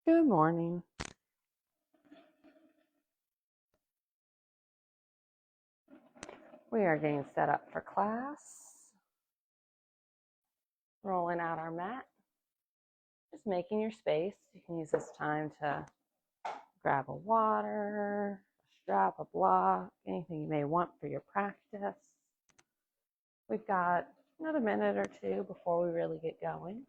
Good morning. We are getting set up for class. Rolling out our mat. Just making your space. You can use this time to grab a water, a strap, a block, anything you may want for your practice. We've got another minute or two before we really get going.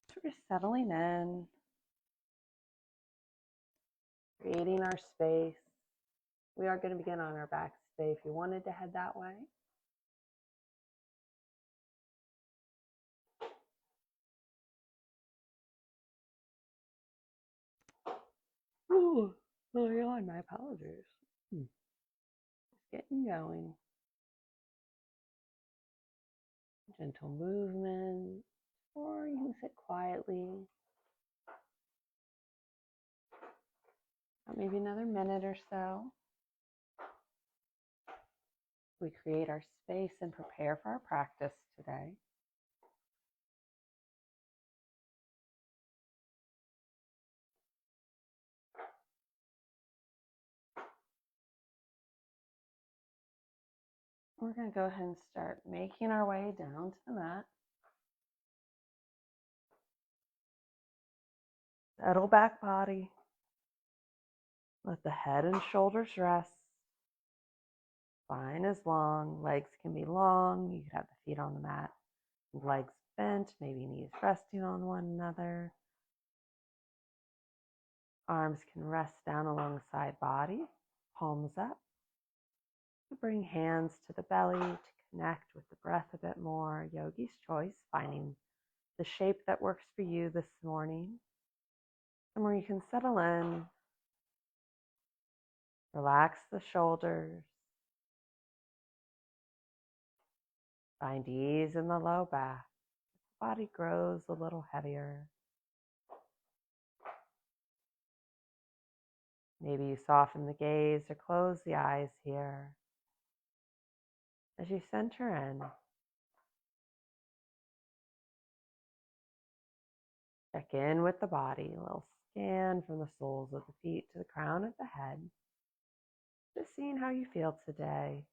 So we're settling in, creating our space. We are going to begin on our back today if you wanted to head that way. Ooh, early on, my apologies. Just getting going. Gentle movement, or you can sit quietly. Maybe another minute or so. We create our space and prepare for our practice today. We're going to go ahead and start making our way down to the mat. Settle back body. Let the head and shoulders rest. Spine is long. Legs can be long. You could have the feet on the mat, legs bent, maybe knees resting on one another. Arms can rest down alongside body, palms up. Bring hands to the belly to connect with the breath a bit more. Yogi's choice, finding the shape that works for you this morning. Somewhere you can settle in. Relax the shoulders. Find ease in the low back. The body grows a little heavier. Maybe you soften the gaze or close the eyes here. As you center in, check in with the body, a little scan from the soles of the feet to the crown of the head. Just seeing how you feel today.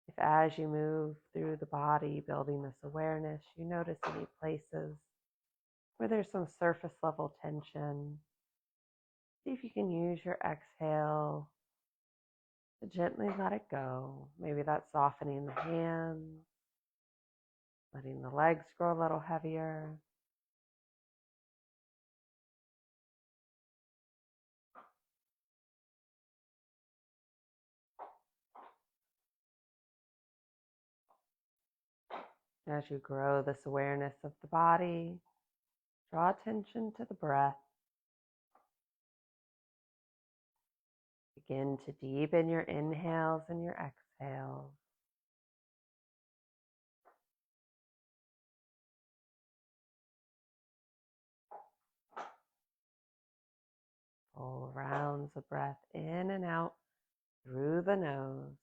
If as you move through the body, building this awareness, you notice any places where there's some surface level tension, see if you can use your exhale to gently let it go. Maybe that's softening the hands, letting the legs grow a little heavier. As you grow this awareness of the body, draw attention to the breath. Begin to deepen your inhales and your exhales. Full rounds of breath in and out through the nose.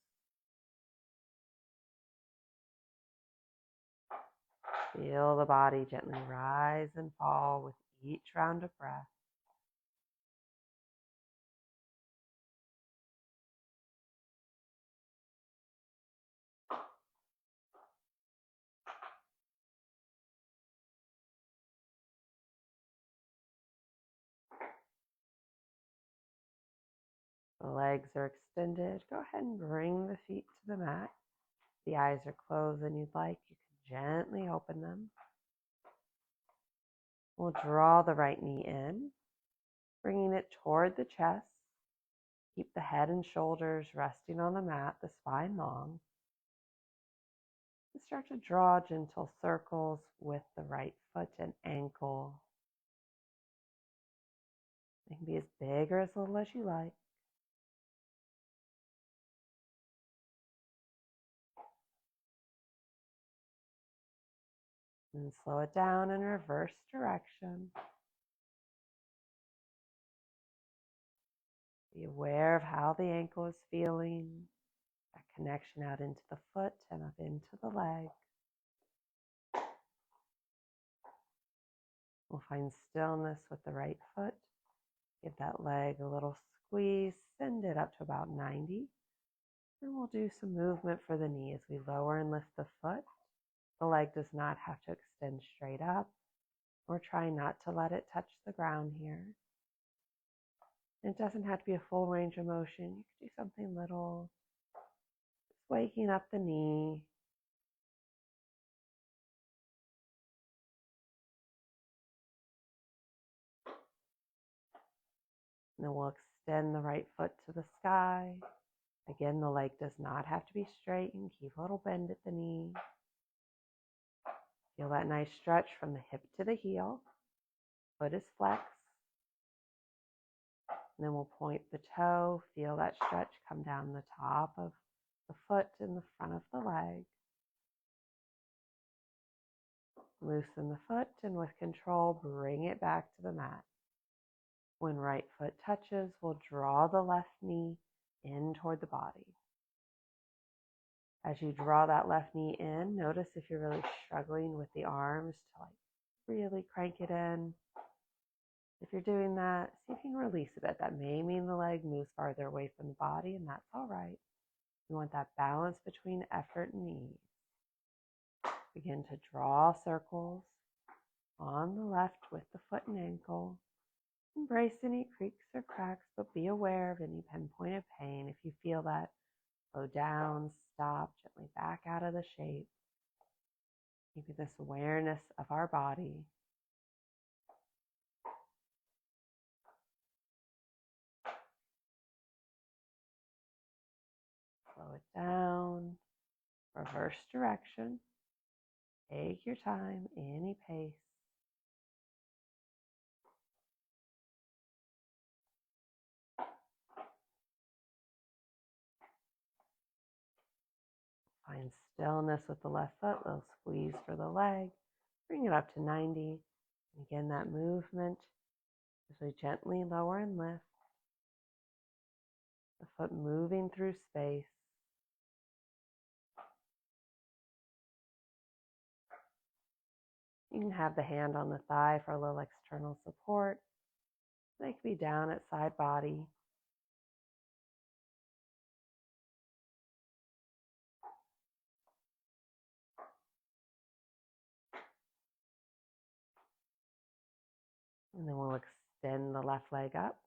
Feel the body gently rise and fall with each round of breath. The legs are extended. Go ahead and bring the feet to the mat. The eyes are closed and you'd like, you can gently open them. We'll draw the right knee in, bringing it toward the chest. Keep the head and shoulders resting on the mat, the spine long. And start to draw gentle circles with the right foot and ankle. It can be as big or as little as you like. And slow it down in reverse direction. Be aware of how the ankle is feeling, that connection out into the foot and up into the leg. We'll find stillness with the right foot. Give that leg a little squeeze, send it up to about 90. And we'll do some movement for the knee as we lower and lift the foot. The leg does not have to extend straight up. We're trying not to let it touch the ground here. It doesn't have to be a full range of motion. You can do something little, just waking up the knee. And then we'll extend the right foot to the sky. Again, the leg does not have to be straight. You can keep a little bend at the knee. Feel that nice stretch from the hip to the heel. Foot is flexed. And then we'll point the toe. Feel that stretch come down the top of the foot and the front of the leg. Loosen the foot and with control, bring it back to the mat. When right foot touches, we'll draw the left knee in toward the body. As you draw that left knee in, notice if you're really struggling with the arms to really crank it in. If you're doing that, see if you can release a bit. That may mean the leg moves farther away from the body, and that's all right. You want that balance between effort and ease. Begin to draw circles on the left with the foot and ankle. Embrace any creaks or cracks, but be aware of any pinpoint of pain. If you feel that, slow down, stop, gently back out of the shape. Keeping this awareness of our body. Slow it down, reverse direction. Take your time, any pace. Find stillness with the left foot, little squeeze for the leg. Bring it up to 90. And again, that movement as we gently lower and lift. The foot moving through space. You can have the hand on the thigh for a little external support. They can be down at side body. And then we'll extend the left leg up.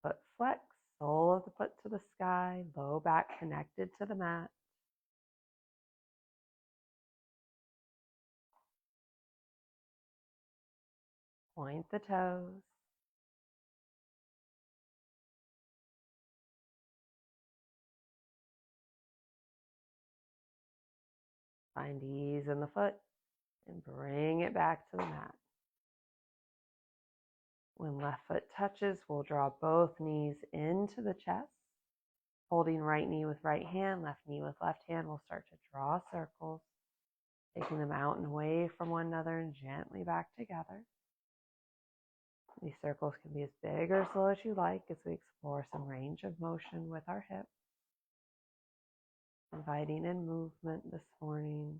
Foot flex, sole of the foot to the sky, low back connected to the mat. Point the toes. Find ease in the foot and bring it back to the mat. When left foot touches, we'll draw both knees into the chest. Holding right knee with right hand, left knee with left hand, we'll start to draw circles, taking them out and away from one another and gently back together. These circles can be as big or slow as you like as we explore some range of motion with our hips. Inviting in movement this morning.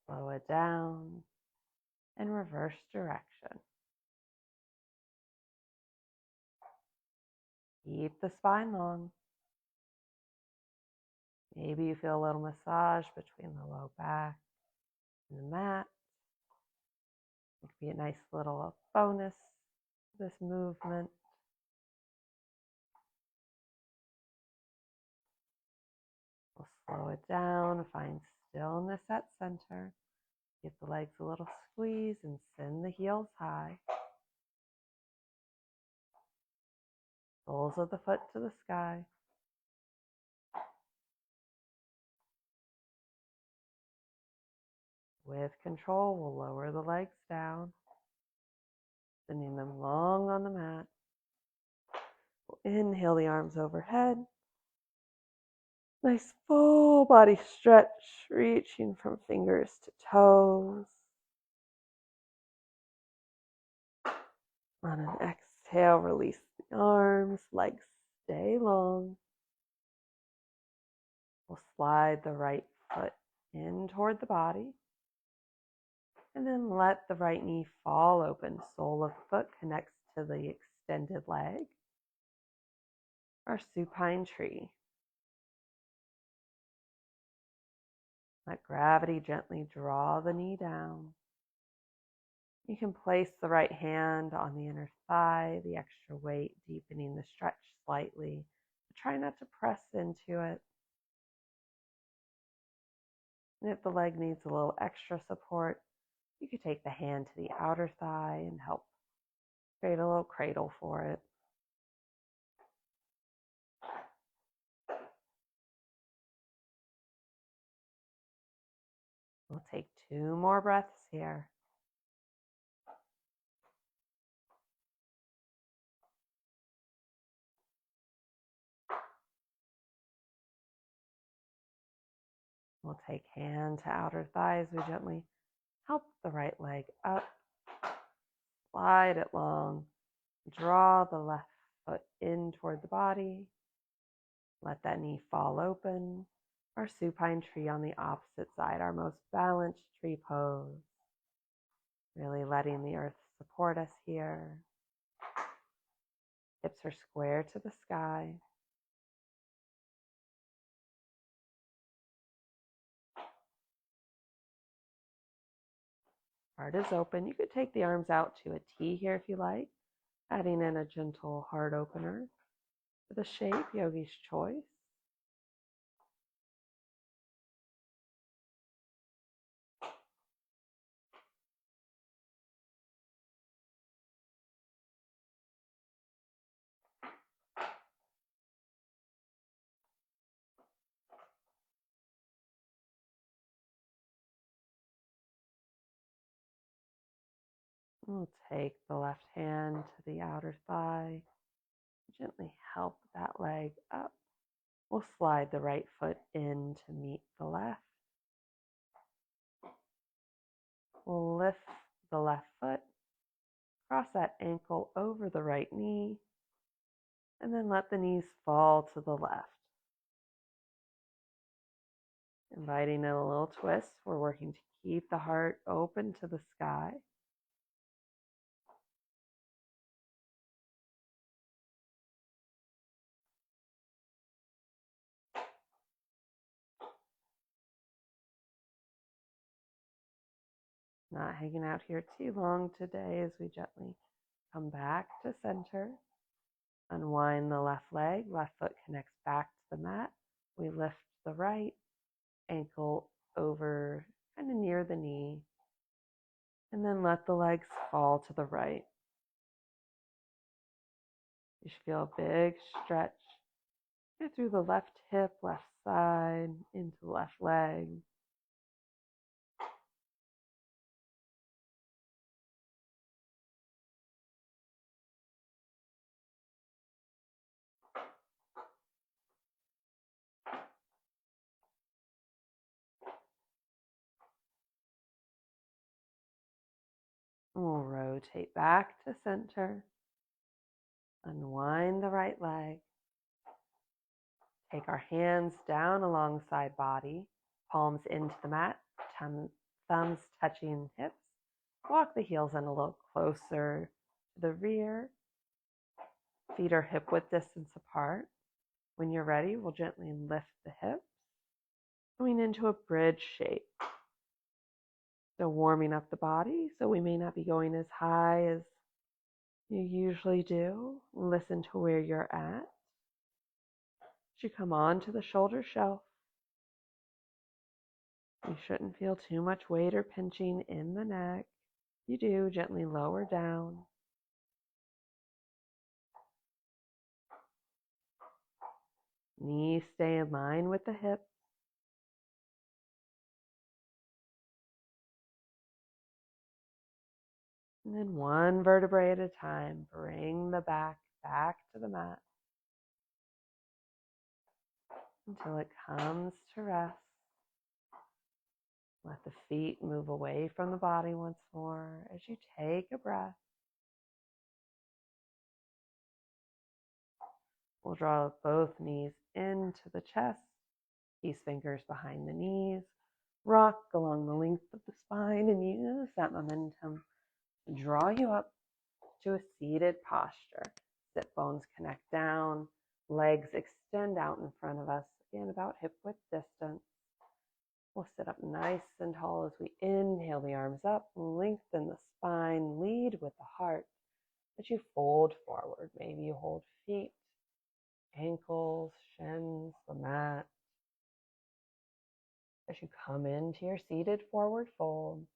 Slow it down and reverse direction. Keep the spine long. Maybe you feel a little massage between the low back and the mat. It could be a nice little bonus to this movement. We'll slow it down, find stillness at center. Give the legs a little squeeze and send the heels high. Soles of the foot to the sky. With control, we'll lower the legs down, sending them long on the mat. We'll inhale the arms overhead. Nice full body stretch, reaching from fingers to toes. On an exhale, release the arms, legs stay long. We'll slide the right foot in toward the body. And then let the right knee fall open. Sole of the foot connects to the extended leg. Our supine tree. Let gravity gently draw the knee down. You can place the right hand on the inner thigh, the extra weight deepening the stretch slightly. But try not to press into it. And if the leg needs a little extra support, you could take the hand to the outer thigh and help create a little cradle for it. We'll take 2 more breaths here. We'll take hand to outer thighs. We gently help the right leg up, slide it long, draw the left foot in toward the body. Let that knee fall open. Our supine tree on the opposite side, our most balanced tree pose. Really letting the earth support us here. Hips are square to the sky. Heart is open. You could take the arms out to a T here if you like, adding in a gentle heart opener for the shape, yogi's choice. We'll take the left hand to the outer thigh, gently help that leg up. We'll slide the right foot in to meet the left. We'll lift the left foot, cross that ankle over the right knee, and then let the knees fall to the left. Inviting in a little twist, we're working to keep the heart open to the sky. Not hanging out here too long today as we gently come back to center. Unwind the left leg, left foot connects back to the mat. We lift the right ankle over kind of near the knee, and then let the legs fall to the right. You should feel a big stretch through the left hip, left side, into the left leg. We'll rotate back to center. Unwind the right leg. Take our hands down alongside body, palms into the mat, thumbs touching hips. Walk the heels in a little closer to the rear. Feet are hip width distance apart. When you're ready, we'll gently lift the hips, going into a bridge shape. So warming up the body, so we may not be going as high as you usually do. Listen to where you're at. As you come onto the shoulder shelf, you shouldn't feel too much weight or pinching in the neck. You do, gently lower down. Knees stay in line with the hips. And then one vertebrae at a time, bring the back to the mat until it comes to rest. Let the feet move away from the body once more as you take a breath. We'll draw both knees into the chest, these fingers behind the knees, rock along the length of the spine, and use that momentum to draw you up to a seated posture. Sit bones connect down, legs extend out in front of us, again about hip width distance. We'll sit up nice and tall as we inhale the arms up, lengthen the spine, lead with the heart as you fold forward. Maybe you hold feet, ankles, shins, the mat. As you come into your seated forward fold,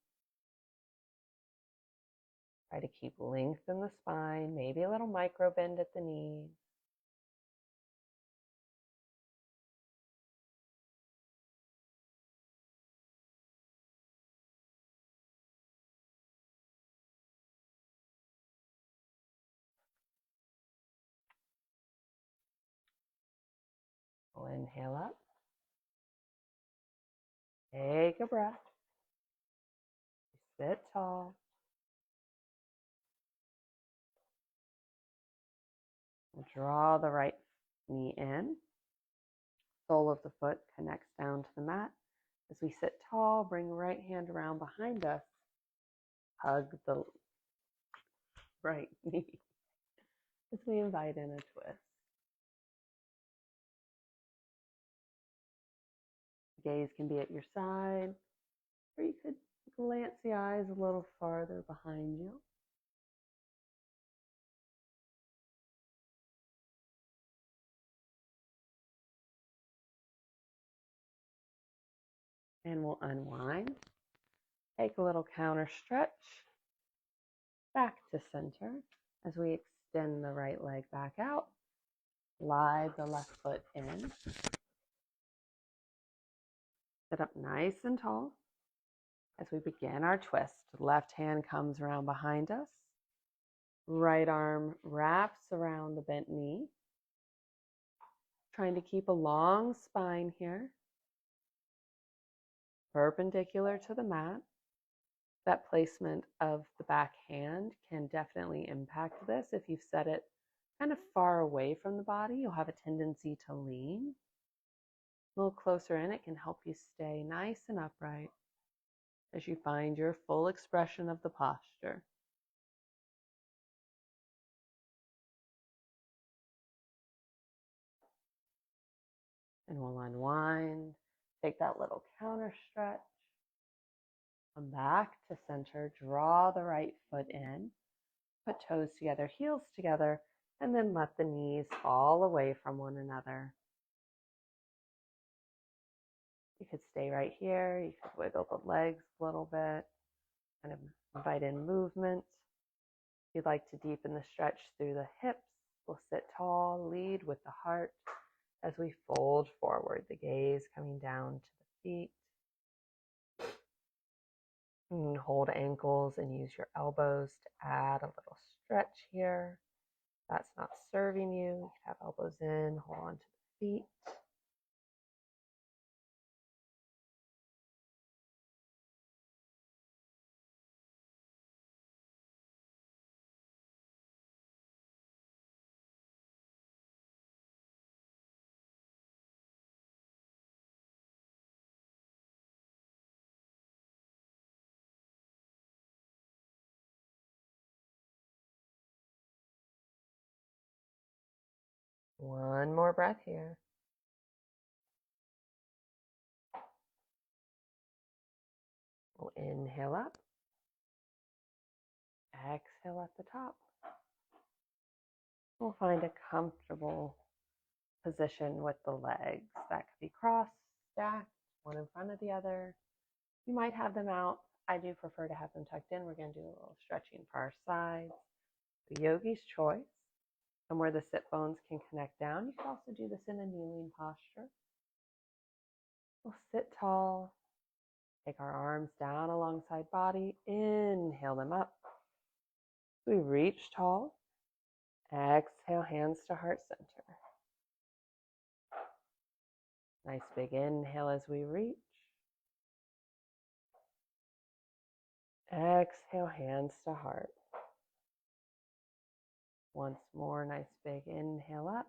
try to keep length in the spine, maybe a little micro bend at the knees. We'll inhale up. Take a breath. Sit tall. Draw the right knee in. Sole of the foot connects down to the mat. As we sit tall, bring right hand around behind us. Hug the right knee as we invite in a twist. Gaze can be at your side, or you could glance the eyes a little farther behind you. And we'll unwind. Take a little counter stretch back to center as we extend the right leg back out. Slide the left foot in. Sit up nice and tall. As we begin our twist, left hand comes around behind us. Right arm wraps around the bent knee. Trying to keep a long spine here, perpendicular to the mat. That placement of the back hand can definitely impact this. If you've set it kind of far away from the body, you'll have a tendency to lean. A little closer in, it can help you stay nice and upright as you find your full expression of the posture. And we'll unwind, take that little counter stretch, come back to center, draw the right foot in, put toes together, heels together, and then let the knees fall away from one another. You could stay right here. You could wiggle the legs a little bit, kind of invite in movement. If you'd like to deepen the stretch through the hips, we'll sit tall, lead with the heart as we fold forward, the gaze coming down to the feet. And hold ankles and use your elbows to add a little stretch here. If that's not serving you, you can have elbows in, hold on to the feet. One more breath here. We'll inhale up. Exhale at the top. We'll find a comfortable position with the legs. That could be crossed, stacked, one in front of the other. You might have them out. I do prefer to have them tucked in. We're going to do a little stretching for our sides. The yogi's choice. And where the sit bones can connect down, you can also do this in a kneeling posture. We'll sit tall. Take our arms down alongside body. Inhale them up. So we reach tall. Exhale, hands to heart center. Nice big inhale as we reach. Exhale, hands to heart. Once more, nice big inhale up.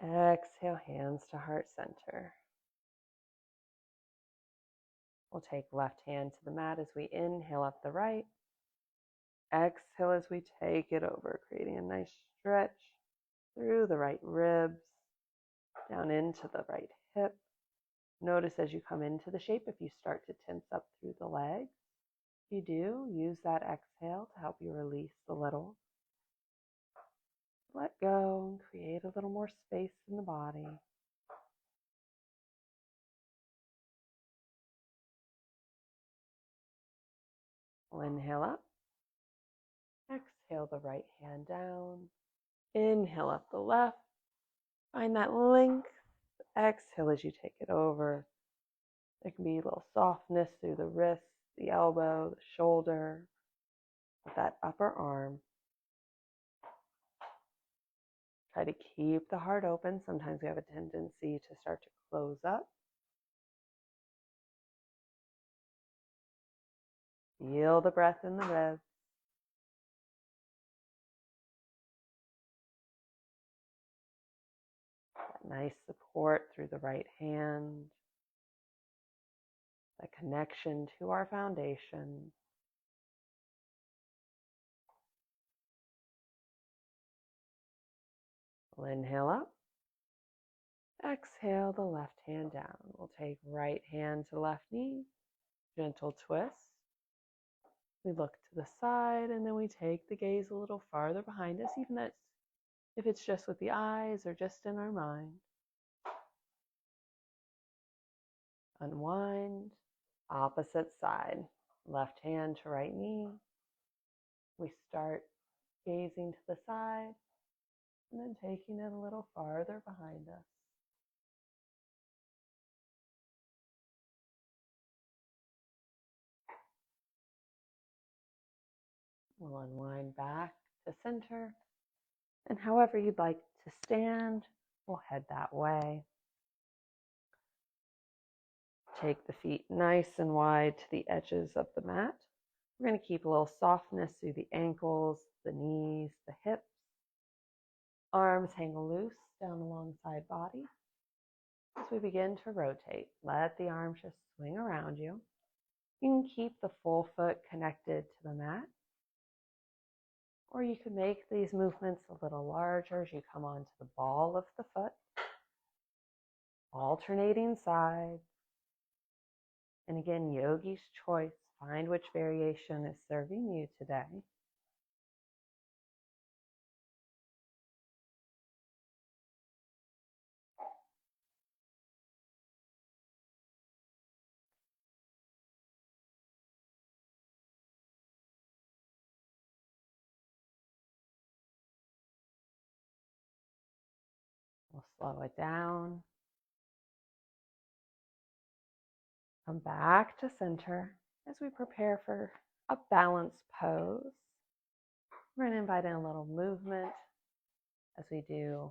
Exhale, hands to heart center. We'll take left hand to the mat as we inhale up the right. Exhale as we take it over, creating a nice stretch through the right ribs, down into the right hip. Notice as you come into the shape, if you start to tense up through the legs. If you do, use that exhale to help you release a little. Let go and create a little more space in the body. We'll inhale up. Exhale the right hand down. Inhale up the left. Find that length. Exhale as you take it over. There can be a little softness through the wrist, the elbow, the shoulder, with that upper arm. Try to keep the heart open. Sometimes we have a tendency to start to close up. Feel the breath in the ribs. That nice support through the right hand. That connection to our foundation. We'll inhale up. Exhale the left hand down. We'll take right hand to left knee. Gentle twist. We look to the side and then we take the gaze a little farther behind us, even if it's just with the eyes or just in our mind. Unwind. Opposite side. Left hand to right knee. We start gazing to the side and then taking it a little farther behind us. We'll unwind back to center. And however you'd like to stand, we'll head that way. Take the feet nice and wide to the edges of the mat. We're going to keep a little softness through the ankles, the knees, the hips. Arms hang loose down alongside body. As we begin to rotate, let the arms just swing around you. You can keep the full foot connected to the mat. Or you can make these movements a little larger as you come onto the ball of the foot. Alternating sides. And again, yogi's choice. Find which variation is serving you today. We'll slow it down. Come back to center as we prepare for a balanced pose. We're going to invite in a little movement as we do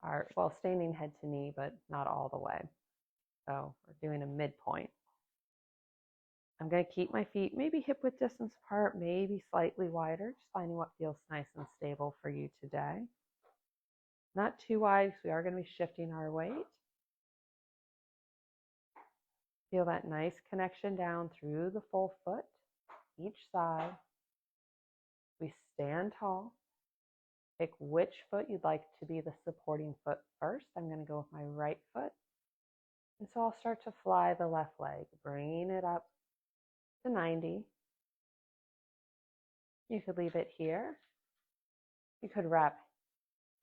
our, standing head to knee, but not all the way. So we're doing a midpoint. I'm going to keep my feet maybe hip width distance apart, maybe slightly wider, just finding what feels nice and stable for you today. Not too wide because we are going to be shifting our weight. Feel that nice connection down through the full foot, each side. We stand tall. Pick which foot you'd like to be the supporting foot first. I'm going to go with my right foot. And so I'll start to fly the left leg, bringing it up to 90. You could leave it here. You could wrap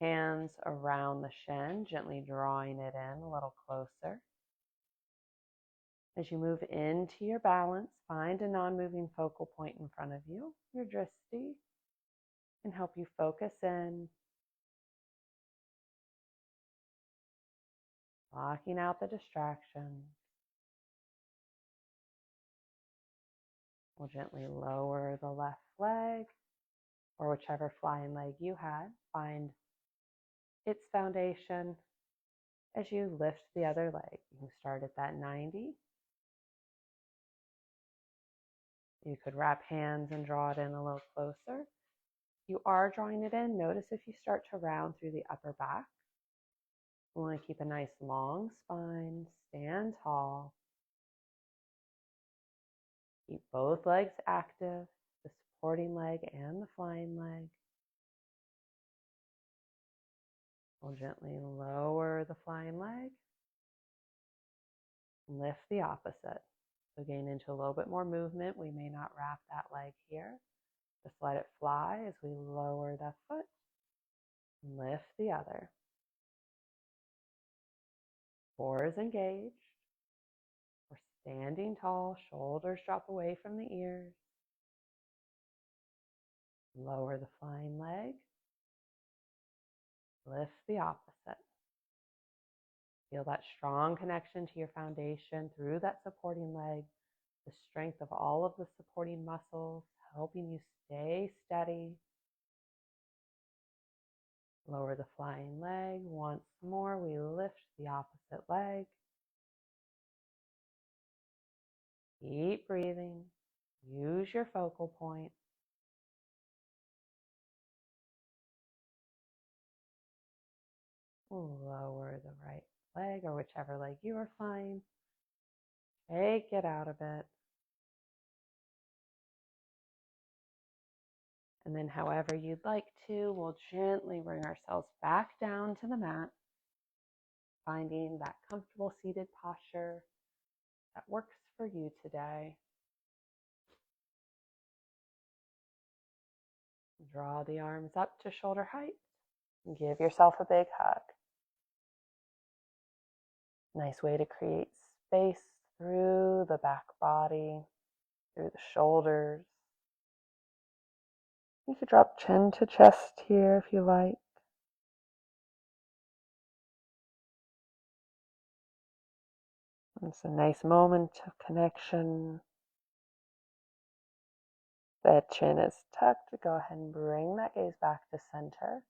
hands around the shin, gently drawing it in a little closer. As you move into your balance, find a non-moving focal point in front of you. Your drishti can help you focus in, blocking out the distractions. We'll gently lower the left leg, or whichever flying leg you had. Find its foundation as you lift the other leg. You can start at that 90. You could wrap hands and draw it in a little closer. You are drawing it in. Notice if you start to round through the upper back. You want to keep a nice long spine, stand tall. Keep both legs active, the supporting leg and the flying leg. We'll gently lower the flying leg. Lift the opposite. So gain into a little bit more movement. We may not wrap that leg here. Just let it fly as we lower that foot. Lift the other. Core is engaged. We're standing tall, shoulders drop away from the ears. Lower the flying leg. Lift the opposite. Feel that strong connection to your foundation through that supporting leg, the strength of all of the supporting muscles, helping you stay steady. Lower the flying leg. Once more, we lift the opposite leg. Keep breathing. Use your focal point. Lower the right leg, or whichever leg you are flying. Take it out a bit. And then however you'd like to, we'll gently bring ourselves back down to the mat, finding that comfortable seated posture that works for you today. Draw the arms up to shoulder height and give yourself a big hug. Nice way to create space through the back body, through the shoulders. You could drop chin to chest here if you like. It's a nice moment of connection. The chin is tucked. Go ahead and bring that gaze back to center.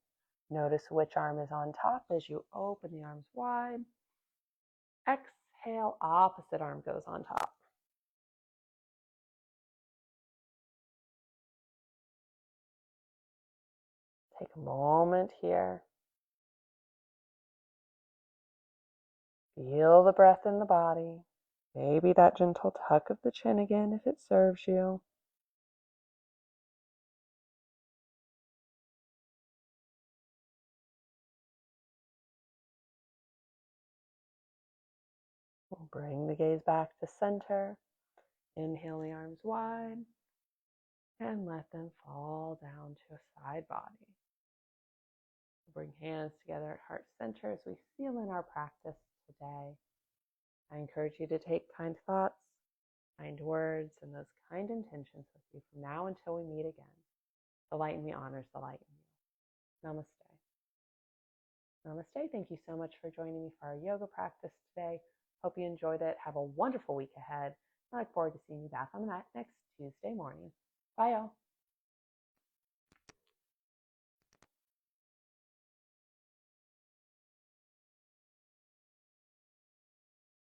Notice which arm is on top as you open the arms wide. Exhale, opposite arm goes on top. Take a moment here. Feel the breath in the body. Maybe that gentle tuck of the chin again if it serves you. We'll bring the gaze back to center. Inhale the arms wide and let them fall down to a side body. Bring hands together at heart center as we seal in our practice today. I encourage you to take kind thoughts, kind words, and those kind intentions with you from now until we meet again. The light in me honors the light in you. Namaste. Namaste. Thank you so much for joining me for our yoga practice today. Hope you enjoyed it. Have a wonderful week ahead. I look forward to seeing you back on the mat next Tuesday morning. Bye, y'all.